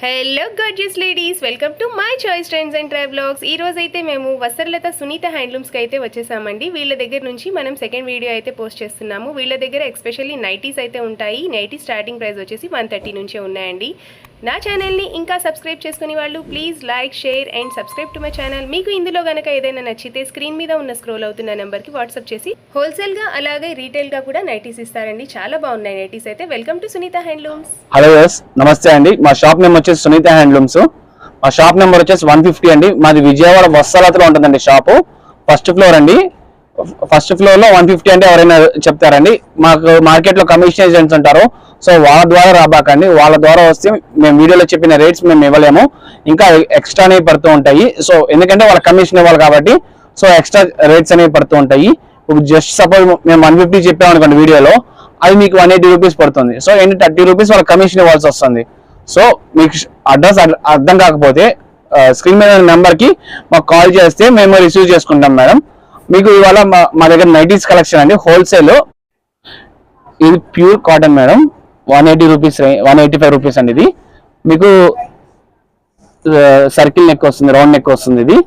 Hello gorgeous ladies, welcome to my choice trends and travelogues. ఈ రోజు అయితే మేము వస్త్రలత సునీత హ్యాండ్లూమ్స్కి అయితే వచ్చేసామండి. వీళ్ళ దగ్గర నుంచి మనం సెకండ్ వీడియో అయితే పోస్ట్ చేస్తున్నాము. వీళ్ళ దగ్గర ఎస్పెషల్లీ నైటీస్ అయితే ఉంటాయి. నైటీ స్టార్టింగ్ ప్రైస్ వచ్చేసి 130 నుంచే ఉన్నాయండి. నా ఛానల్ని ఇంకా సబ్స్క్రైబ్ చేసుకునే వాళ్ళు please like, share and subscribe to my channel. మీకు ఇందులో కనుక ఏదైనా నచ్చితే స్క్రీన్ మీద ఉన్న స్క్రోల్ అవుతున్న నెంబర్కి వాట్సాప్ చేసి హోల్సేల్గా అలాగే రీటైల్గా కూడా నైటీస్ ఇస్తారండి. చాలా బాగున్నాయి నైటీస్ అయితే. Welcome to Sunita handlooms. Hello నమస్తే అండి. మా షాప్ నేమ్ వచ్చేసి సునీత హ్యాండ్లూమ్స్. మా షాప్ నెంబర్ వచ్చేసి 150 అండి. మాది విజయవాడ వస్త్రాలతలో ఉంటుందండి షాపు. ఫస్ట్ ఫ్లోర్ అండి. ఫస్ట్ ఫ్లోర్ లో 150 అంటే ఎవరైనా చెప్తారండి. మాకు మార్కెట్ లో కమిషన్ ఏజెంట్స్ ఉంటారు. సో వాళ్ళ ద్వారా రాబాకండి. వాళ్ళ ద్వారా వస్తే మేము వీడియోలో చెప్పిన రేట్స్ మేము ఇవ్వలేము, ఇంకా ఎక్స్ట్రా అనేవి పడుతూ ఉంటాయి. సో ఎందుకంటే వాళ్ళ కమిషన్ ఇవ్వాలి కాబట్టి సో ఎక్స్ట్రా రేట్స్ అనేవి పడుతూ ఉంటాయి. ఇప్పుడు జస్ట్ సపోజ్ మేము 150 చెప్పాము అనుకోండి వీడియోలో, అది మీకు 180 రూపీస్ పడుతుంది. సో ఏంటి 30 రూపీస్ వాళ్ళ కమిషన్ ఇవ్వాల్సి వస్తుంది. సో మీకు అడ్రస్ అర్థం కాకపోతే స్క్రీన్ మీద నెంబర్ కి మాకు కాల్ చేస్తే మేము రిసీవ్ చేసుకుంటాం మేడం. మీకు ఇవాళ మా దగ్గర నైటీస్ కలెక్షన్ అండి హోల్సేల్. ఇది pure cotton madam. 180 rupees, 185 rupees అండి. ఇది మీకు సర్కిల్ నెక్ వస్తుంది, రౌండ్ నెక్ వస్తుంది. ఇది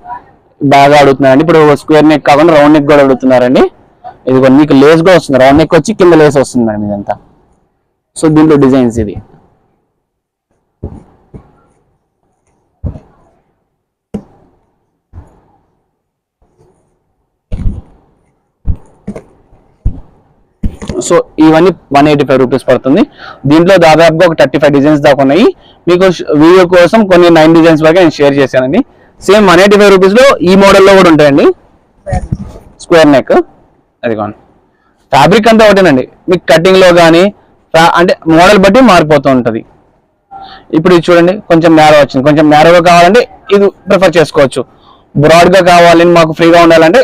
బాగా అడుగుతున్నారండి. ఇప్పుడు స్క్వేర్ నెక్ కాకుండా రౌండ్ నెక్ కూడా అడుగుతున్నారండి. ఇది మీకు లేస్ కూడా వస్తుంది. రౌండ్ నెక్ వచ్చి కింద లేస్ వస్తుంది మేడం ఇదంతా. సో దీంట్లో డిజైన్స్ ఇది. సో ఇవన్నీ 185 రూపీస్ పడుతుంది. దీంట్లో దాదాపుగా ఒక 35 డిజైన్స్ దాకా ఉన్నాయి. మీకు వీడియో కోసం కొన్ని 9 డిజైన్స్ వరకు నేను షేర్ చేశానండి. సేమ్ 185 రూపీస్ లో ఈ మోడల్లో కూడా ఉంటాయండి. స్క్వేర్ నెక్ అది కాదు. ఫ్యాబ్రిక్ అంతా ఒకటేనండి. మీకు కటింగ్ లో కానీ అంటే మోడల్ బట్టి మారిపోతూ ఉంటుంది. ఇప్పుడు ఇది చూడండి, కొంచెం నేరో వచ్చింది. కొంచెం నేరోగా కావాలంటే ఇది ప్రిఫర్ చేసుకోవచ్చు. బ్రాడ్ గా కావాలని మాకు ఫ్రీగా ఉండాలంటే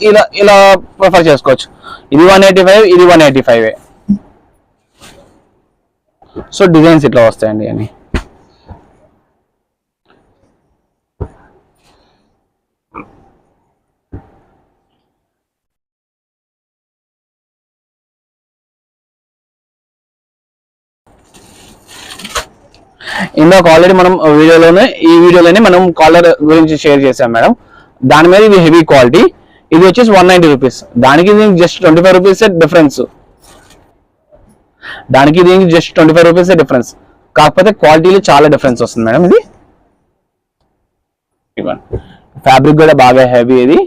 ఇలా ఇలా ప్రిఫర్ చేసుకోవచ్చు. ఇది 185, ఇది 185. సో డిజైన్స్ ఇట్లా వస్తాయండి అని. ఇందాక ఆల్రెడీ మనం ఈ వీడియోలోనే మనం కాలర్ గురించి షేర్ చేసాం మేడం. దాని మీద ఇది హెవీ క్వాలిటీ. ఇది వచ్చేసి 190 రూపీస్. దానికి దీనికి జస్ట్ 25 రూపీస్ డిఫరెన్స్. దానికి దీనికి జస్ట్ 25 రూపీస్ డిఫరెన్స్. కాకపోతే క్వాలిటీలో చాలా డిఫరెన్స్ వస్తుంది మేడం. ఇది ఫ్యాబ్రిక్ కూడా బాగా హెవీ ఇది.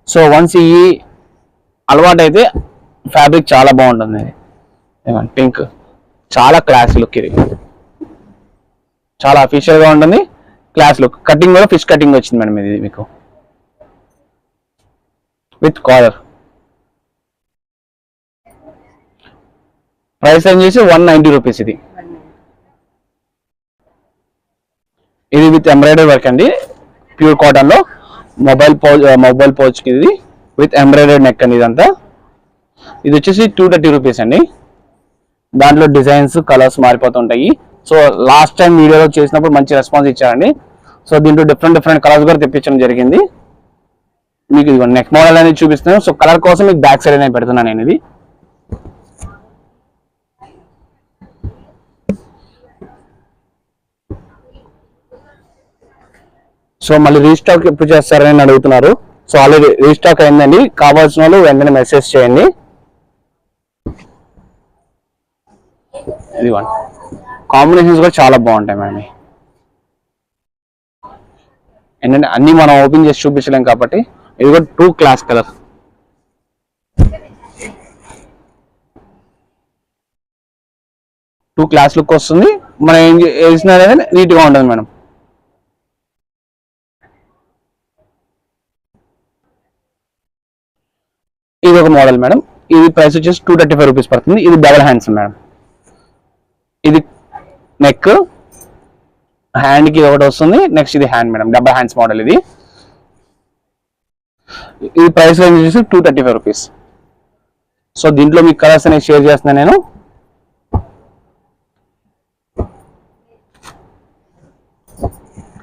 సో వన్స్ ఈ అలవాటు అయితే ఫ్యాబ్రిక్ చాలా బాగుంటుంది. పింక్ చాలా క్లాస్ లుక్. ఇది చాలా అఫీషియల్ గా ఉంటుంది. Class look. కటింగ్ కూడా ఫిష్ కటింగ్ వచ్చింది మేడం. ఇది మీకు విత్ కాలర్. ప్రైస్ రేంజ్ చేసి 190 రూపీస్. ఇది విత్ ఎంబ్రాయిడరీ వర్క్ అండి. ప్యూర్ కాటన్ లో మొబైల్ పౌచ్ కి ఇది విత్ ఎంబ్రాయిడరీ నెక్ అండి. ఇదంతా ఇది వచ్చేసి 230 రూపీస్ అండి. దాంట్లో డిజైన్స్, కలర్స్ మారిపోతుంటాయి. సో లాస్ట్ టైం వీడియోలో చేసినప్పుడు మంచి రెస్పాన్స్ ఇచ్చారండి. సో దీంట్లో డిఫరెంట్ కలర్స్ కూడా తెప్పించడం జరిగింది. మీకు ఇది నెక్ మోడల్ అనేది చూపిస్తున్నాను. సో కలర్ కోసం మీకు బ్యాక్ సైడ్ అనేది పెడుతున్నాను నేను. ఇది సో మళ్ళీ రీస్టాక్ ఎప్పుడు చేస్తారని అడుగుతున్నారు. సో ఆల్రెడీ రీస్టాక్ అయిందండి. కావాల్సిన వాళ్ళు వెంటనే మెసేజ్ చేయండి. ఇది కాంబినేషన్స్ కూడా చాలా బాగుంటాయి మేడం. ఏంటంటే అన్ని మనం ఓపెన్ చేసి చూపించలేం కాబట్టి ఇది కూడా 2 class colour. Two class look వస్తుంది. మనం ఏం చేసినా నీట్ గా ఉంటుంది మేడం. ఇది ఒక మోడల్ మేడం. ఇది ప్రైస్ వచ్చేసి 235 రూపీస్ పడుతుంది. ఇది డబల్ హ్యాండ్స్ మేడం. ఇది నెక్, హ్యాండ్ కి ఒకటి వస్తుంది. నెక్స్ట్ ఇది hand madam. Double hands model. ఇది ప్రైస్ రేంజ్ వచ్చేసి 235 రూపీస్. సో దీంట్లో మీకు కలర్స్ అనేవి షేర్ చేస్తున్నాను నేను.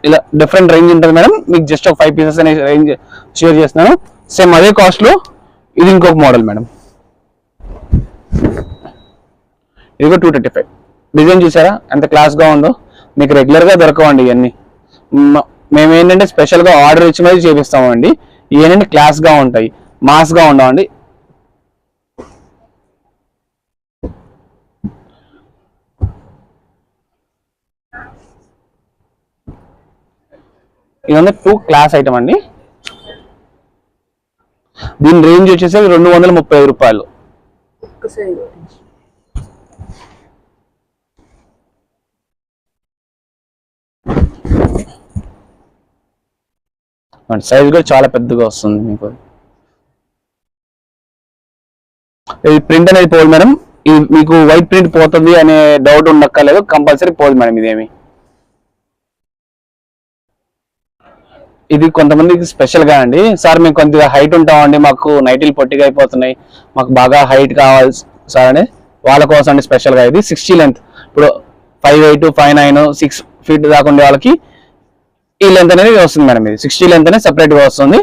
ఇలా డిఫరెంట్ రేంజ్ ఉంటుంది మేడం. మీకు జస్ట్ ఒక 5 పీసెస్ అనే రేంజ్ షేర్ చేస్తున్నాను. సేమ్ అదే కాస్ట్ లో ఇది ఇంకొక మోడల్ మేడం. ఇది 235. డిజైన్ చూసారా ఎంత క్లాస్గా ఉందో. మీకు రెగ్యులర్గా దొరకవండి ఇవన్నీ. మేము ఏంటంటే స్పెషల్గా ఆర్డర్ ఇచ్చి మరీ చేపిస్తామండి. ఇవన్నీ క్లాస్గా ఉంటాయి, మాస్గా ఉండవండి. ఇదంతా 2 క్లాస్ ఐటమ్ అండి. దీని రేంజ్ వచ్చేసి 235 రూపాయలు. సైజ్ కూడా చాలా పెద్దగా వస్తుంది మీకు. ఇది ప్రింట్ అనేది పోదు మేడం. ఇది మీకు వైట్ ప్రింట్ పోతుంది అనే డౌట్ ఉండక్కర్లేదు, కంపల్సరీ పోదు మేడం ఇదేమి. ఇది కొంతమందికి స్పెషల్గా అండి. సార్ మేము కొద్దిగా హైట్ ఉంటామండి, మాకు నైటీలు పొట్టిగా అయిపోతున్నాయి, మాకు బాగా హైట్ కావాలి సార్ అని వాళ్ళ కోసం అండి స్పెషల్గా. ఇది 60 లెంత్. ఇప్పుడు 5'8", 5'9", 6 ఫీట్ దాకా ఉండే వాళ్ళకి ఈ లెంత్ అనేది వస్తుంది మేడం. ఇది 60 లెంత్ అనేది సెపరేట్గా వస్తుంది.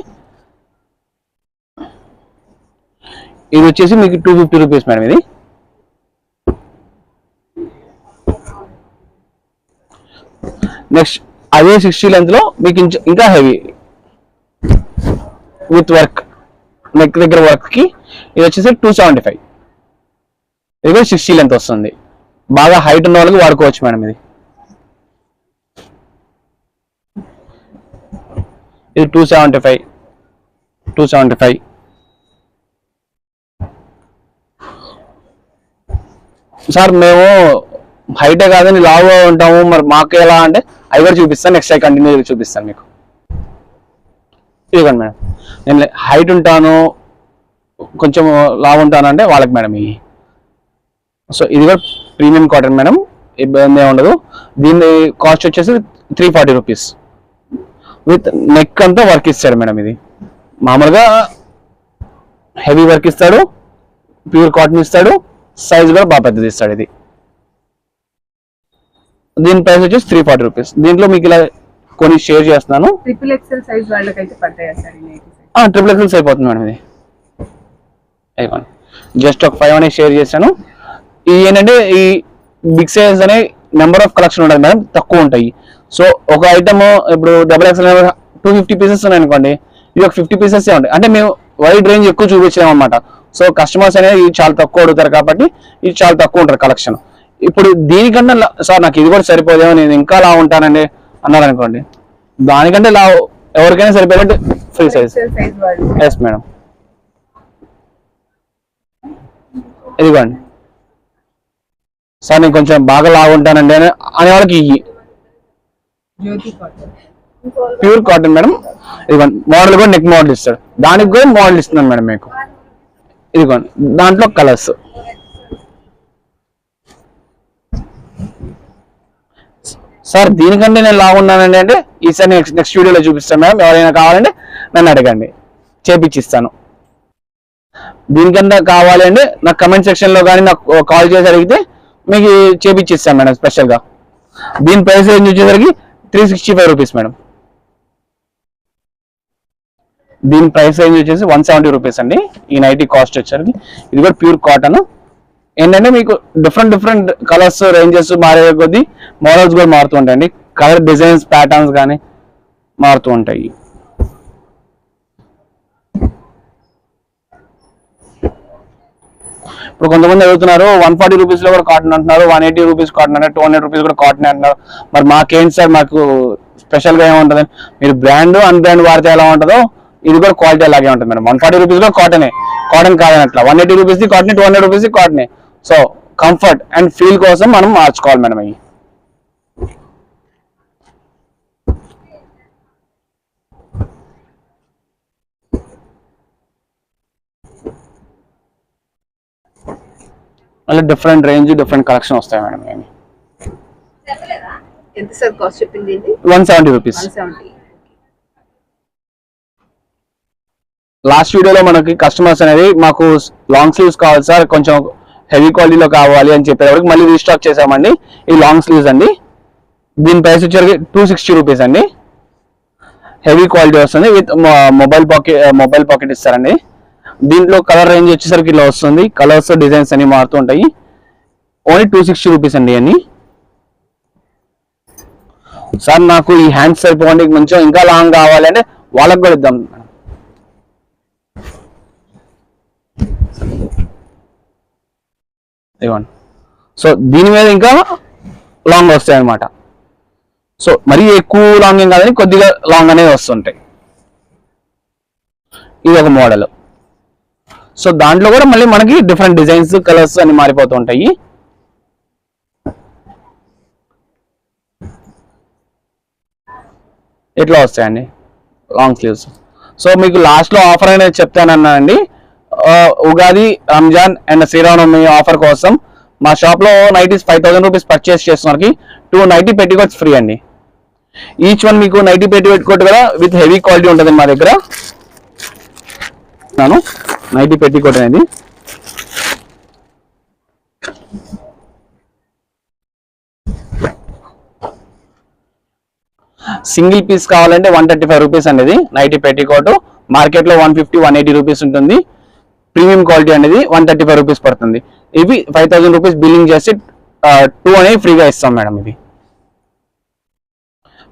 ఇది వచ్చేసి మీకు 250 రూపీస్ మేడం. ఇది నెక్స్ట్ అదే 60 లెంత్ లో మీకు ఇంకా హెవీ విత్ వర్క్, నెక్ దగ్గర వర్క్ కి ఇది వచ్చేసి 275. ఇది కూడా 60 లెంత్ వస్తుంది. బాగా హైట్ ఉన్న వాళ్ళకి వాడుకోవచ్చు మేడం. ఇది 275. సార్ మేము హైటే కాదని లావుగా ఉంటాము, మరి మాకు ఎలా అంటే అవి కూడా చూపిస్తాను. నెక్స్ట్ టైం కంటిన్యూ చూపిస్తాను మీకు. ఇదిగోండి మేడం, నేను హైట్ ఉంటాను కొంచెం లావు ఉంటాను అంటే వాళ్ళకి మేడం ఇవి. సో ఇది కూడా ప్రీమియం కాటన్ మేడం, ఇబ్బంది ఉండదు. దీని కాస్ట్ వచ్చేసి 340 రూపీస్. విత్ నెక్ అంతా వర్క్ ఇస్తాడు మేడం. ఇది మామూలుగా హెవీ వర్క్ ఇస్తాడు, ప్యూర్ కాటన్ ఇస్తాడు, సైజ్ కూడా బాగా పెద్దది ఇస్తాడు. ఇది దీని ప్రైస్ వచ్చేసి 340 రూపీస్. దీంట్లో మీకు ఇలా కొన్ని షేర్ చేస్తున్నాను. XXL సైజ్ వాళ్ళకైతే పడతాయా సార్? XXL అయిపోతుంది మేడం. ఇది అయిపోయింది. జస్ట్ ఒక 5 అనేది షేర్ చేశాను. ఇది ఏంటంటే ఈ బిగ్ సైజ్ అనే నెంబర్ ఆఫ్ కలెక్షన్ ఉండదు మేడం, తక్కువ ఉంటాయి. సో ఒక ఐటమ్ ఇప్పుడు XXL 250 పీసెస్ ఉన్నాయి అనుకోండి, ఇది ఒక 50 పీసెస్ ఉంటాయి. అంటే మేము వైడ్ రేంజ్ ఎక్కువ చూపించాము అనమాట. సో కస్టమర్స్ అనేది ఇది చాలా తక్కువ అడుగుతారు కాబట్టి ఇది చాలా తక్కువ ఉంటారు కలెక్షన్. ఇప్పుడు దీనికన్నా సార్ నాకు ఇది కూడా సరిపోదేమో, నేను ఇంకా లా ఉంటానండి అన్నారనుకోండి, దానికంటే లా ఎవరికైనా సరిపోయేటట్టు ఫ్రీ సైజ్. Yes madam. ఇదిగోండి సార్ నేను కొంచెం బాగా లాగా ఉంటానండి అనే వాళ్ళకి ఇవి ప్యూర్ కాటన్ మేడం. ఇదిగోండి మోడల్ కూడా నెక్ మోడల్ ఇస్తాడు, దానికి కూడా మోడల్ ఇస్తున్నాను మేడం మీకు. ఇదిగోండి దాంట్లో కలర్స్. సార్ దీనికంటే నేను లాగున్నానండి అంటే ఈసారి నెక్స్ట్ వీడియోలో చూపిస్తాను మేడం. ఎవరైనా కావాలంటే నన్ను అడగండి, చేపించిస్తాను. దీనికంటే కావాలి అంటే నాకు కమెంట్ సెక్షన్లో కానీ నాకు కాల్ చేసి అడిగితే మీకు చేపించిస్తాను మేడం స్పెషల్గా. దీని ప్రైస్ రేంజ్ వచ్చేసరికి 365 రూపీస్ మేడం. దీని ప్రైస్ రేంజ్ వచ్చేసి 170 రూపీస్ అండి. ఈ నైటీ కాస్ట్ వచ్చేసరికి. ఇది కూడా ప్యూర్ కాటన్. ఏంటంటే మీకు డిఫరెంట్ కలర్స్ రేంజెస్ మారే కొద్దీ మోడల్స్ కూడా మారుతూ ఉంటాయండి. కలర్ డిజైన్స్ ప్యాటర్న్స్ కానీ మారుతూ ఉంటాయి. ఇప్పుడు కొంతమంది అడుగుతున్నారు 140 రూపీస్ లో కూడా కాటన్ అంటున్నారు, 180 రూపీస్ కాటన్ అంటారు, 200 రూపీస్ కూడా కాటన్ అంటున్నారు. మరి మాకేంటి సార్, మాకు స్పెషల్ గా ఏముంటుంది? మీరు బ్రాండ్ అన్ బ్రాండ్ వాడితే ఎలా ఉంటుందో ఇది కూడా క్వాలిటీ అలాగే ఉంటుంది మేడం. 140 రూపీస్ లో కాటనే, కాటన్ కాదనట్లా. 180 రూపీస్ కాటన్, 200 రూపీస్ కాటనే. సో కంఫర్ట్ అండ్ ఫీల్ కోసం మనం మార్చుకోవాలి మేడం. అవి మళ్ళీ డిఫరెంట్ రేంజ్ డిఫరెంట్ కలెక్షన్ వస్తాయి మేడం. ఏమి ఎంత సార్ కాస్ట్ చెప్పింది? 170 రూపీస్. లాస్ట్ వీడియోలో మనకి కస్టమర్స్ అనేది మాకు లాంగ్ స్లీవ్స్ కావాలి సార్, కొంచెం హెవీ క్వాలిటీలో కావాలి అని చెప్పేటప్పటికి మళ్ళీ రీస్టాక్ చేసామండి. ఈ లాంగ్ స్లీవ్స్ అండి. దీని ప్రైస్ వచ్చేసరికి 260 రూపీస్ అండి. హెవీ క్వాలిటీ వస్తుంది విత్ మొబైల్ పాకెట్ ఇస్తారండి. దీంట్లో కలర్ రేంజ్ వచ్చేసరికి ఇలా వస్తుంది. కలర్స్ డిజైన్స్ అన్ని మారుతూ ఉంటాయి. ఓన్లీ 260 రూపీస్ అండి అని. సార్ నాకు ఈ హ్యాండ్స్ సరిపోండి, కొంచెం ఇంకా లాంగ్ కావాలి అంటే వాళ్ళకి కూడా ఇద్దాం. ఇవ్వండి. సో దీని మీద ఇంకా లాంగ్ వస్తాయి అన్నమాట. సో మరీ ఎక్కువ లాంగ్ ఏం కాదని కొద్దిగా లాంగ్ అనేది వస్తుంటాయి. ఇది ఒక మోడల్. సో దాంట్లో కూడా మళ్ళీ మనకి డిఫరెంట్ డిజైన్స్, కలర్స్ అన్ని మారిపోతూ ఉంటాయి. ఇట్లా వస్తాయండి లాంగ్ స్లీవ్స్. సో మీకు లాస్ట్లో ఆఫర్ అనేది చెప్తానన్నానండి. ఉగాది, రంజాన్ అండ్ శ్రీరామనవమి ఆఫర్ కోసం మా షాప్లో నైటీస్ 5000 రూపీస్ పర్చేస్ చేస్తున్నకి 2 నైటీ పెట్టికోట్స్ ఫ్రీ అండి. ఈచ్ వన్ మీకు నైటీ పెట్టికోట్ కూడా విత్ హెవీ క్వాలిటీ ఉంటుంది మా దగ్గర. నైటీ పెట్టికోట్ అనేది సింగిల్ పీస్ కావాలంటే 135 రూపీస్ అనేది నైటీ పెట్టికోట్. మార్కెట్లో 150-180 రూపీస్ ఉంటుంది. ప్రీమియం క్వాలిటీ అనేది 135 రూపీస్ పడుతుంది. ఇవి 5000 రూపీస్ బిల్లింగ్ చేసి 2 అనేది ఫ్రీగా ఇస్తాం మేడం. ఇది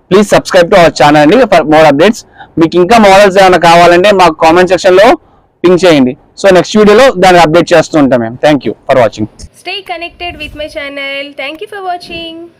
please subscribe to our channel అండి ఫర్ మోర్ అప్డేట్స్. మీకు ఇంకా మోడల్స్ ఏమైనా కావాలంటే మాకు కామెంట్ సెక్షన్ లో పింక్ చేయండి. సో నెక్స్ట్ వీడియోలో దాన్ని అప్డేట్ చేస్తూ ఉంటాం మేము. Thank you for watching. Stay connected with my channel. Thank you for watching.